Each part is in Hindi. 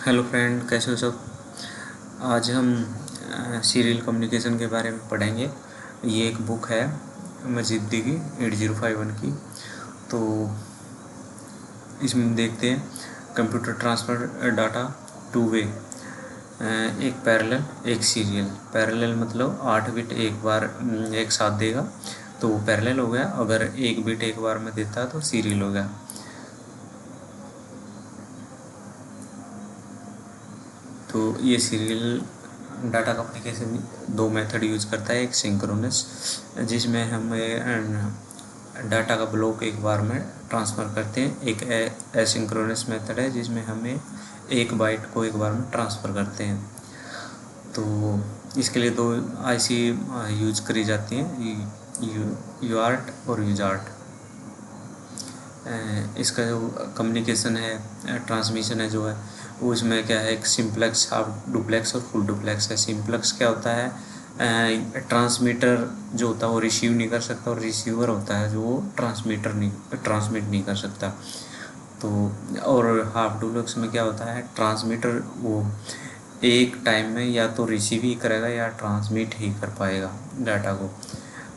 हेलो फ्रेंड, कैसे हो सब। आज हम सीरियल कम्युनिकेशन के बारे में पढ़ेंगे। ये एक बुक है मजिद्दी की 8051 की। तो इसमें देखते हैं computer transfer data two way, एक पैरेलल एक सीरियल। पैरेलल मतलब 8 बिट एक बार एक साथ देगा तो वो पैरेलल हो गया, अगर एक बिट एक बार में देता है तो सीरियल हो गया। तो ये सीरियल डाटा कम्युनिकेशन दो मेथड यूज़ करता है। एक सिंक्रोनस, जिसमें हम डाटा का ब्लॉक एक बार में ट्रांसफ़र करते हैं। एक एसिंक्रोनस मेथड है जिसमें हमें एक बाइट को एक बार में ट्रांसफ़र करते हैं। तो इसके लिए दो आईसी यूज करी जाती हैं, यूआर्ट और यूजार्ट। इसका जो कम्युनिकेशन है, ट्रांसमिशन है जो है, वो इसमें क्या है, एक सिंप्लेक्स, हाफ डुप्लेक्स और फुल डुप्लेक्स है। सिंप्लेक्स क्या होता है, ट्रांसमीटर जो होता है वो रिसीव नहीं कर सकता, और रिसीवर होता है जो वो ट्रांसमिट नहीं कर सकता। तो और हाफ डुप्लेक्स में क्या होता है, ट्रांसमीटर वो एक टाइम में या तो रिसीव ही करेगा या ट्रांसमिट ही कर पाएगा डाटा को।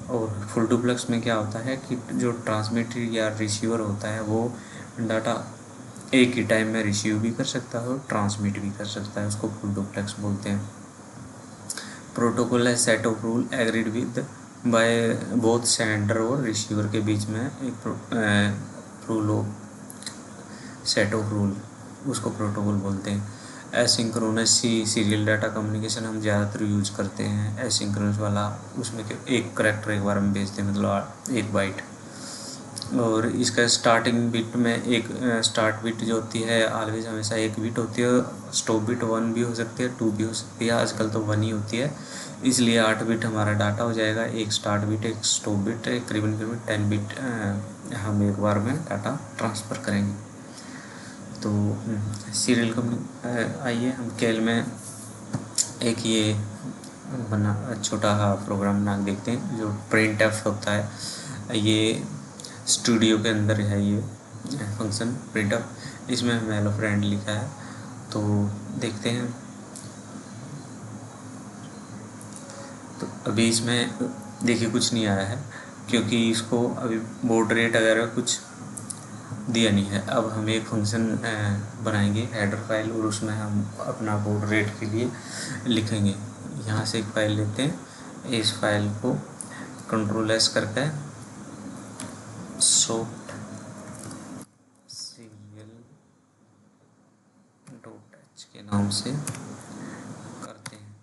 और फुल डुप्लेक्स में क्या होता है कि जो ट्रांसमिटर या रिसीवर होता है वो डाटा एक ही टाइम में रिसीव भी कर सकता है और ट्रांसमिट भी कर सकता है, उसको फुल डुप्लेक्स बोलते हैं। प्रोटोकॉल है set of rule agreed with by both sender और रिसीवर के बीच में एक रूल हो, सेट ऑफ रूल, उसको प्रोटोकॉल बोलते हैं। एसिंक्रोनस सीरियल डाटा कम्युनिकेशन हम ज़्यादातर यूज़ करते हैं। एसिंक्रोनस वाला उसमें एक करैक्टर एक बार में भेजते हैं, मतलब एक बाइट। और इसका स्टार्टिंग बिट में एक स्टार्ट बिट जो होती है ऑलवेज हमेशा एक बिट होती है। स्टॉप बिट 1 भी हो सकती है, 2 भी हो सकती है, आजकल तो 1 ही होती है। इसलिए 8 बिट हमारा डाटा हो जाएगा। एक स्टार्ट बिट, एक स्टॉप बिट, एक करीबन 10 बिट हम एक बार में डाटा ट्रांसफ़र करेंगे। तो सीरियल का आइए हम कैल में एक ये बना छोटा सा प्रोग्राम बना के देखते हैं जो प्रिंट एफ होता है। ये स्टूडियो के अंदर है ये फंक्शन प्रिंट एफ। इसमें हेलो फ्रेंड लिखा है, तो देखते हैं। तो अभी इसमें देखिए कुछ नहीं आया है क्योंकि इसको अभी बॉर्डर रेट वगैरह कुछ दिया नहीं है। अब हम एक फंक्शन बनाएंगे हेडर फाइल, और उसमें हम अपना बॉर्डर रेट के लिए लिखेंगे। यहाँ से एक फ़ाइल लेते हैं, इस फाइल को कंट्रोल एस करके सॉफ्ट सीरियल डॉट एच के नाम से करते हैं।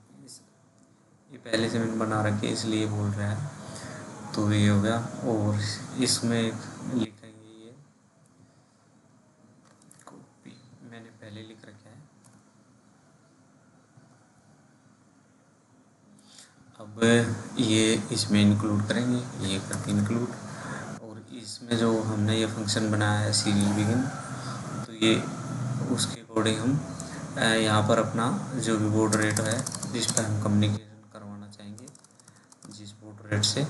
ये पहले से मैंने बना रखी है इसलिए बोल रहा है। तो ये हो गया, और इसमें लिखेंगे ये कॉपी, मैंने पहले लिख रखा है। अब ये इसमें इंक्लूड करेंगे, ये करके इंक्लूड। और इसमें जो हमने ये फंक्शन बनाया है सीरियल बिगिन, तो ये उसके अकॉर्डिंग हम यहाँ पर अपना जो भी बॉर्डर रेट है जिस पर हम कम्युनिकेशन करवाना चाहेंगे, जिस बॉर्डर रेट से,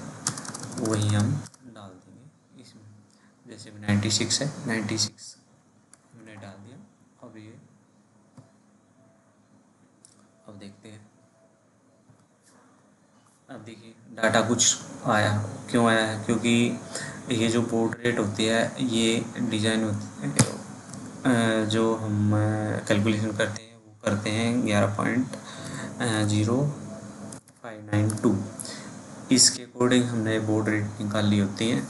वही हम डाल देंगे इसमें। जैसे 96 है, 96 हमने डाल दिया। अब ये अब देखते हैं। अब देखिए डाटा कुछ आया, क्यों आया है, क्योंकि ये जो पोर्ट रेट होती है ये डिज़ाइन होती है, जो हम कैलकुलेशन करते हैं वो करते हैं 11.0592। इसके अकॉर्डिंग हमने बोर्ड रेट निकाली होती है।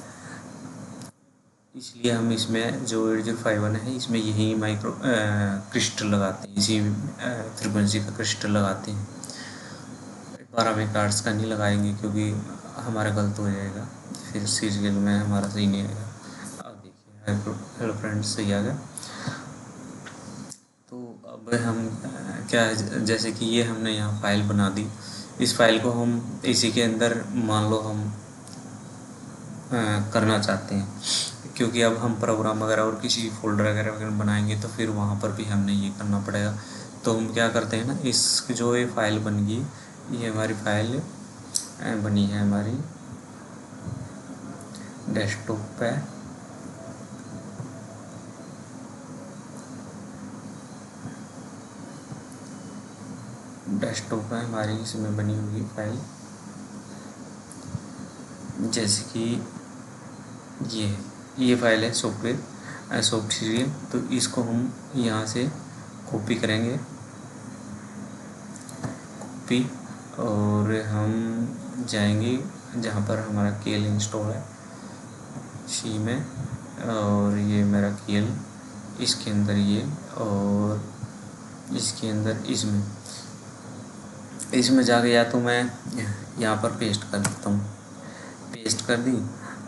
इसलिए हम इसमें जो 8051 है इसमें यही माइक्रो क्रिस्टल लगाते हैं, इसी फ्रिक्वेंसी का क्रिस्टल लगाते हैं। 12 मेगाहर्ट्ज़ का नहीं लगाएंगे क्योंकि हमारा गलत हो जाएगा, फिर सीरियल में हमारा सही नहीं आएगा। अब देखिए हेलो फ्रेंड्स सही आ गया। तो अब हम क्या है, जैसे कि ये हमने यहाँ फाइल बना दी, इस फाइल को हम इसी के अंदर मान लो हम करना चाहते हैं, क्योंकि अब हम प्रोग्राम वगैरह और किसी फोल्डर वगैरह बनाएंगे तो फिर वहाँ पर भी हमें ये करना पड़ेगा। तो हम क्या करते हैं ना, इस जो ये फाइल बन गई, ये हमारी फाइल बनी है हमारी डेस्कटॉप पे। डेस्कटॉप है हमारी, इसमें बनी होगी फाइल, जैसे कि ये फाइल है सॉफ्टवेयर सॉफ्ट सीरियल। तो इसको हम यहाँ से कॉपी करेंगे, कॉपी, और हम जाएंगे जहाँ पर हमारा केल इंस्टॉल है, सी में, और ये मेरा केल, इसके अंदर ये, और इसके अंदर इसमें जाके या तो मैं यहाँ पर पेस्ट कर देता हूँ, पेस्ट कर दी।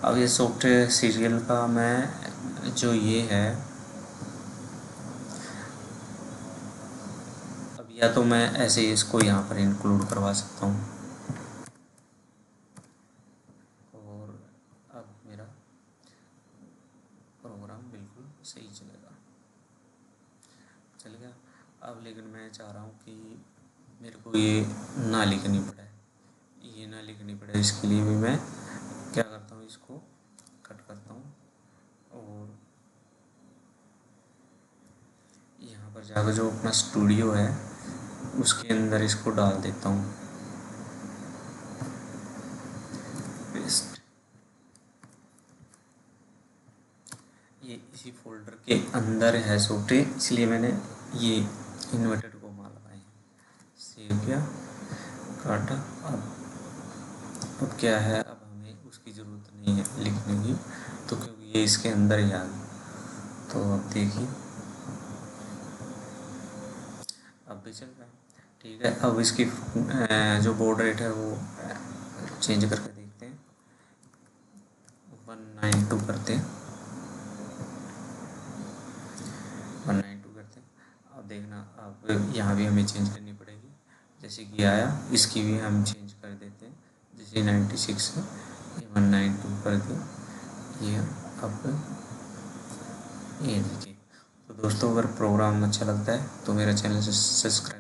अब ये सॉफ्टवेयर सीरियल का मैं जो ये है, अब या तो मैं ऐसे इसको यहाँ पर इंक्लूड करवा सकता हूँ, और अब मेरा प्रोग्राम बिल्कुल सही चलेगा, चल गया। अब लेकिन मैं चाह रहा हूँ कि मेरे को ये ना लिखनी पड़े, ये ना लिखनी पड़े, इसके लिए भी मैं क्या करता हूँ, इसको कट करता हूँ और यहाँ पर जाकर जो अपना स्टूडियो है उसके अंदर इसको डाल देता हूँ, पेस्ट। ये इसी फोल्डर के अंदर है सॉफ्टवेयर, इसलिए मैंने ये इन्वर्टेड कोमा लगाए हैं, सेव किया, काटा। अब क्या है, अब हमें उसकी ज़रूरत नहीं है लिखने की, तो क्योंकि ये इसके अंदर ही आ गई। तो अब देखिए, अब भी चल रहा है, ठीक है। अब इसकी जो बॉर्डर रेट है वो चेंज करके देखते हैं, 192 करते हैं, 192 करते हैं। अब देखना, अब यहाँ भी हमें चेंज करनी पड़ेगी, जैसे कि आया इसकी भी हम चेंज कर देते हैं, जैसे 96 है ये 192 कर दिया, ये अब ये देखिए। तो दोस्तों, अगर प्रोग्राम अच्छा लगता है तो मेरा चैनल से सब्सक्राइब